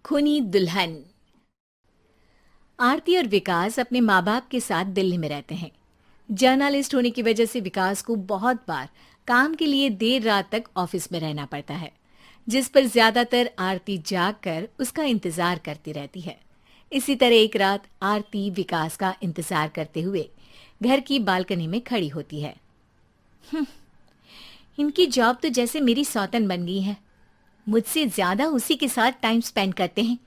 खूनी दुल्हन। आरती और विकास अपने माँ बाप के साथ दिल्ली में रहते हैं। जर्नलिस्ट होने की वजह से विकास को बहुत बार काम के लिए देर रात तक ऑफिस में रहना पड़ता है, जिस पर ज्यादातर आरती जाग कर उसका इंतजार करती रहती है। इसी तरह एक रात आरती विकास का इंतजार करते हुए घर की बालकनी में खड़ी होती है। इनकी जॉब तो जैसे मेरी सौतन बन गई है। मुझसे ज्यादा उसी के साथ टाइम स्पेंड करते हैं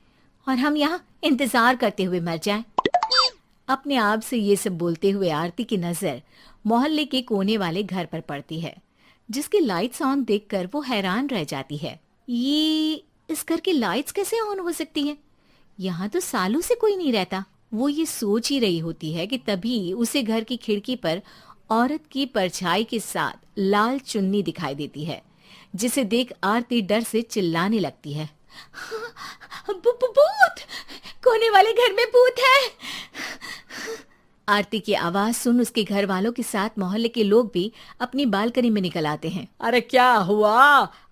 और हम यहाँ इंतजार करते हुए मर जाएं। अपने आप से ये सब बोलते हुए आरती की नजर मोहल्ले के कोने वाले घर पर पड़ती है, जिसकी लाइट्स ऑन देखकर वो हैरान रह जाती है। ये इस घर की लाइट्स कैसे ऑन हो सकती हैं? यहाँ तो सालों से कोई नहीं रहता। वो ये सोच ही रही होती है कि तभी उसे घर की खिड़की पर औरत की परछाई के साथ लाल चुन्नी दिखाई देती है, जिसे देख आरती डर से चिल्लाने लगती है। भूत! कोने वाले घर में भूत है! आरती की आवाज सुन उसके घर वालों के साथ मोहल्ले के लोग भी अपनी बालकनी में निकल आते हैं। अरे क्या हुआ?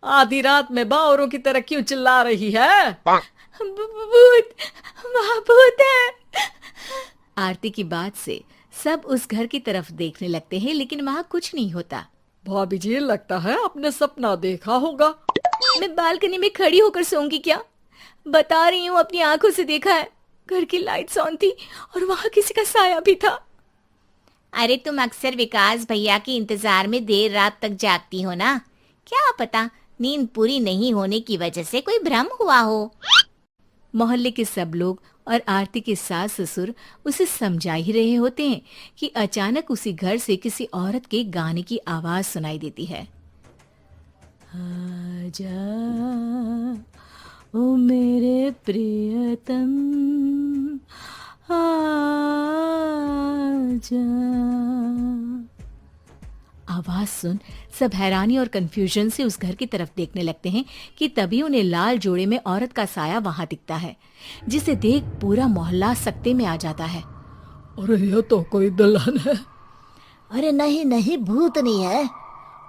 आधी रात में बावरों की तरह क्यों चिल्ला रही है? भूत! वहाँ भूत है! आरती की बात से सब उस घर की तरफ देखने लगते हैं, लेकिन वहाँ कुछ नहीं होता। भाभी जी, लगता है आपने सपना देखा होगा। मैं बालकनी में खड़ी होकर सोऊंगी क्या? बता रही हूँ, अपनी आंखों से देखा है। घर की लाइट्स ऑन थी और वहाँ किसी का साया भी था। अरे तुम अक्सर विकास भैया के इंतजार में देर रात तक जागती हो ना, क्या पता नींद पूरी नहीं होने की वजह से कोई भ्रम हुआ हो। मोहल्ले के सब लोग और आरती के सास ससुर उसे समझा ही रहे होते हैं कि अचानक उसी घर से किसी औरत के गाने की आवाज सुनाई देती है। आजा ओ मेरे प्रियतम, आजा। आवाज सुन सब हैरानी और कंफ्यूजन से उस घर की तरफ देखने लगते हैं कि तभी उन्हें लाल जोड़े में औरत का साया वहां दिखता है, जिसे देख पूरा मोहल्ला सकते में आ जाता है। अरे ये तो कोई दुल्हन है। अरे नहीं नहीं, भूत नहीं है।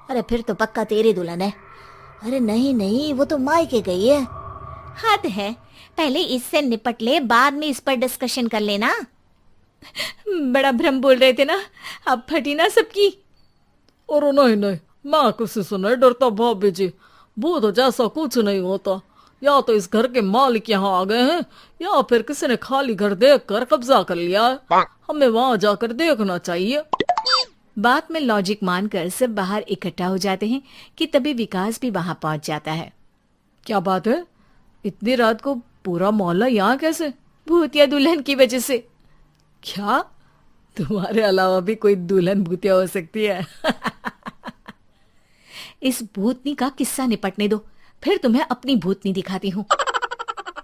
अरे फिर तो पक्का तेरी दुल्हन है। अरे नहीं नहीं, वो तो मायके गई है। हद है, पहले इससे निपट ले, बाद में इस पर डिस्कशन कर लेना। बड़ा भ्रम बोल रहे थे ना, अब फटी ना सबकी। और नहीं नहीं, मैं किसी से नहीं डरता भाभी जी। भूत जैसा कुछ नहीं होता। या तो इस घर के मालिक यहाँ आ गए हैं, या फिर किसी ने खाली घर देख कर कब्जा कर लिया है। हमें वहां जाकर देखना चाहिए। बात में लॉजिक मानकर सब बाहर इकट्ठा हो जाते हैं कि तभी विकास भी वहां पहुंच जाता है। क्या बात है? इतनी रात को पूरा मोहल्ला यहाँ कैसे? भूतिया दुल्हन की वजह से। क्या तुम्हारे अलावा भी कोई दुल्हन भूतिया हो सकती है? इस भूतनी का किस्सा निपटने दो, फिर तुम्हें अपनी भूतनी दिखाती हूँ।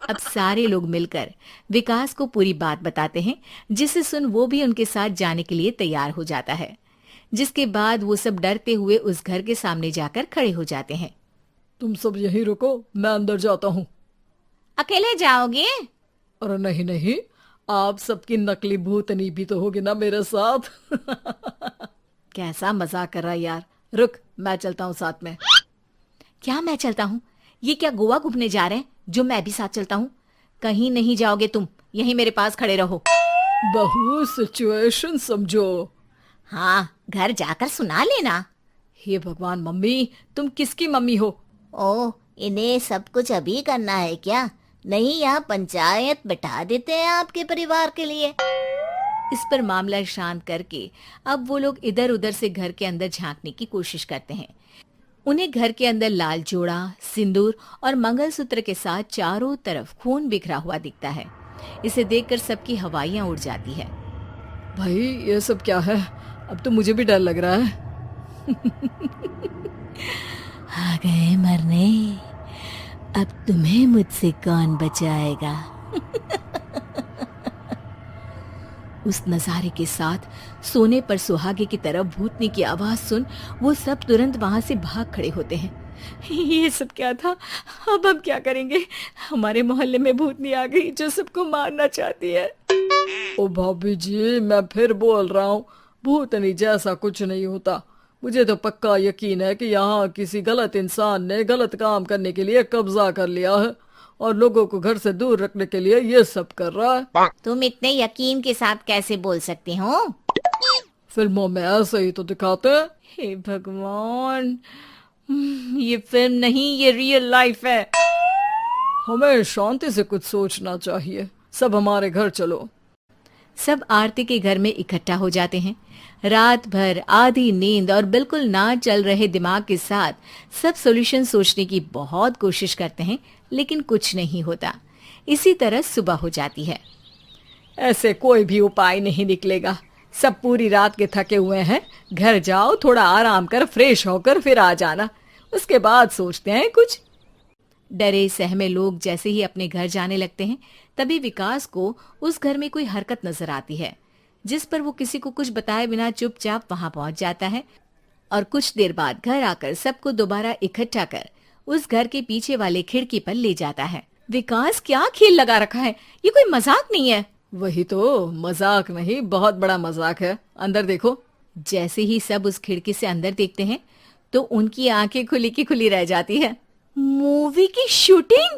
अब सारे लोग मिलकर विकास को पूरी बात बताते हैं, जिसे सुन वो भी उनके साथ जाने के लिए तैयार हो जाता है। जिसके बाद वो सब डरते हुए उस घर के सामने जाकर खड़े हो जाते हैं। तुम सब यहीं रुको, मैं अंदर जाता हूँ। अकेले जाओगे? अरे नहीं नहीं, आप सबकी नकली भूतनी भी तो होगी ना मेरे साथ। कैसा मजाक कर रहा है यार। रुक, मैं चलता हूँ साथ में। क्या मैं चलता हूँ? ये क्या गोवा घूमने जा रहे हैं जो मैं भी साथ चलता हूँ? कहीं नहीं जाओगे तुम, यहीं मेरे पास खड़े रहो। बहू, सिचुएशन समझो। हाँ, घर जाकर सुना लेना। हे भगवान, मम्मी तुम किसकी मम्मी हो? ओ, इन्हें सब कुछ अभी करना है क्या? नहीं, यहाँ पंचायत बिठा देते हैं आपके परिवार के लिए। इस पर मामला शांत करके अब वो लोग इधर उधर से घर के अंदर झांकने की कोशिश करते हैं। उन्हें घर के अंदर लाल जोड़ा, सिंदूर और मंगलसूत्र के साथ चारों तरफ खून बिखरा हुआ दिखता है। इसे देखकर सबकी हवाइयां उड़ जाती है। भाई ये सब क्या है? अब तो मुझे भी डर लग रहा है। आ गए मरने, अब तुम्हें मुझसे कौन बचाएगा? उस नजारे के साथ सोने पर सुहागे की तरह भूतनी की आवाज सुन वो सब तुरंत वहां से भाग खड़े होते हैं। ये सब क्या था? अब हम क्या करेंगे? हमारे मोहल्ले में भूतनी आ गई जो सबको मारना चाहती है। ओ भाभी जी, मैं फिर बोल रहा हूँ, भूतनी जैसा कुछ नहीं होता। मुझे तो पक्का यकीन है कि यहाँ किसी गलत इंसान ने गलत काम करने के लिए कब्जा कर लिया है और लोगों को घर से दूर रखने के लिए ये सब कर रहा है। तुम इतने यकीन के साथ कैसे बोल सकते हो? फिल्मों में ऐसे ही तो दिखाते हैं। हे भगवान, ये फिल्म नहीं, ये रियल लाइफ है। हमें शांति से कुछ सोचना चाहिए। सब हमारे घर चलो। सब आरती के घर में इकट्ठा हो जाते हैं। रात भर आधी नींद और बिल्कुल ना चल रहे दिमाग के साथ सब सॉल्यूशन सोचने की बहुत कोशिश करते हैं, लेकिन कुछ नहीं होता। इसी तरह सुबह हो जाती है। ऐसे कोई भी उपाय नहीं निकलेगा। सब पूरी रात के थके हुए हैं। घर जाओ, थोड़ा आराम कर, फ्रेश होकर फिर आ जाना, उसके बाद सोचते हैं कुछ। डरे सहमे लोग जैसे ही अपने घर जाने लगते हैं, तभी विकास को उस घर में कोई हरकत नजर आती है, जिस पर वो किसी को कुछ बताए बिना चुपचाप वहां पहुंच जाता है और कुछ देर बाद घर आकर सबको दोबारा इकट्ठा कर उस घर के पीछे वाले खिड़की पर ले जाता है। विकास, क्या खेल लगा रखा है? ये कोई मजाक नहीं है। वही तो, मजाक नहीं, बहुत बड़ा मजाक है। अंदर देखो। जैसे ही सब उस खिड़की से अंदर देखते हैं तो उनकी आंखें खुली की खुली रह जाती है। मूवी की शूटिंग!